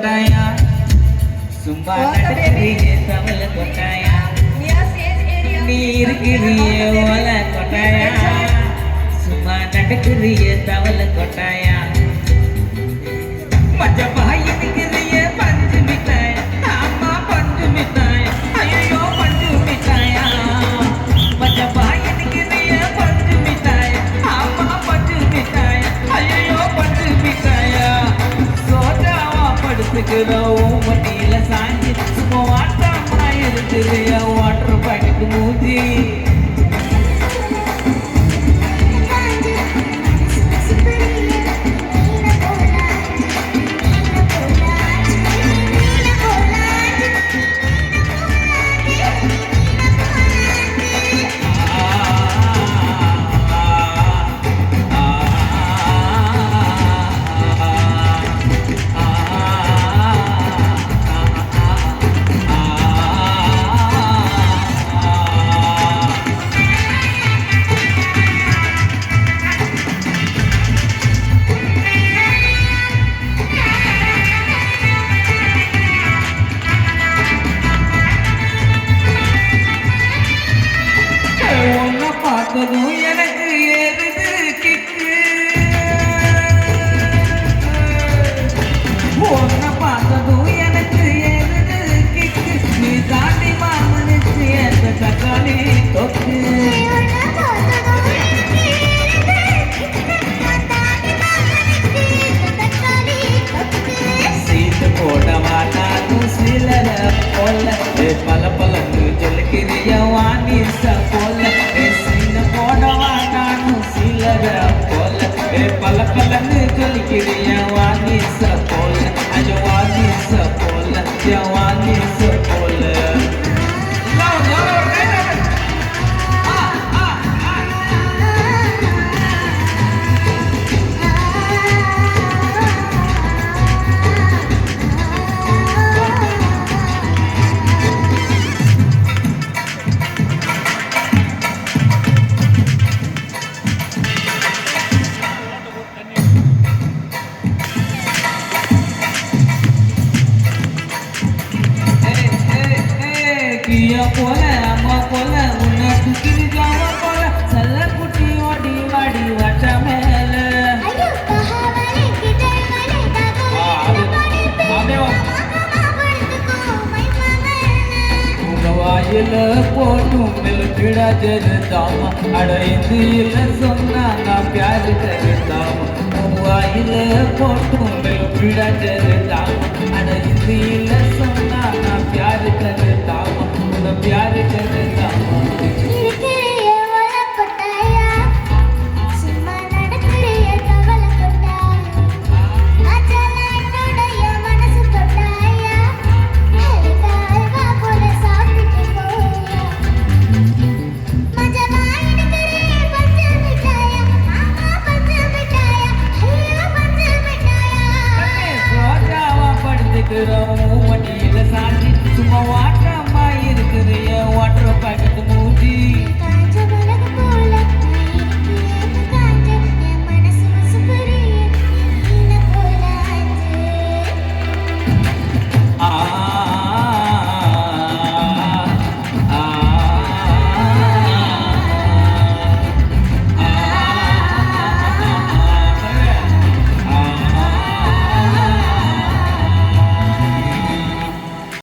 கொட்டாயா சும்மா நடக்கிறியே தவள கொட்டாயா நீ இருக்கிறியே ஓல கொட்டாயா சும்மா நடக்கிறியே தவள கொட்டாயா மஜ பாய் இருக்கிறியே பஞ்சு மிட்டாய் ஆமா பஞ்சு மிட்டாய் ஐயோ பஞ்சு மிட்டாயா மஜ பாய் இருக்கிறியே பஞ்சு மிட்டாய் ஆமா பஞ்சு மிட்டாய் ஐயோ பஞ்சு மிட்டாயா சோஜாவா படுத்துக்கிறோம் மட்டியில சாஞ்சி சும்மா வாட்டமா இருக்கிறிய வாட்டர் பாக்கெட் மூஞ்சி எனக்கு ஏறுது கிக்கு உன்னை பார்த்ததும் எனக்கு ஏறுது கிக்கு நீ தாண்டி மாமனுக்கு ஏற்ற தக்காளி தொக்கு சீட்டு போட மாட்டாலும் சிலர போல பல பலன்னு ஜொலிக்கிறிய வாணிச போல பல பலன்னு ஜொலிக்கிறிய வாணிச போல அஜ வாணிச போல வாணிச போல போல அம்மா போல உன்னை குக்கிரி ஜாம போல சல்ல குட்டி ஓடி வாடி வச்ச மேல உங்க வாயில போட்டும் மெல்கிடா ஜெருதாமா அட இந்தியில சொன்னா நான் பியாரு கருதாமா உங்க வாயில போட்டும் மெல்கிடா ஜெருதாமா அட இந்தியில சொன்னா நான் பியாரு கருதாமா प्यार करता மடியில சாஞ்சி சும்மா வாட்டமா இருக்கிற வாட்டர்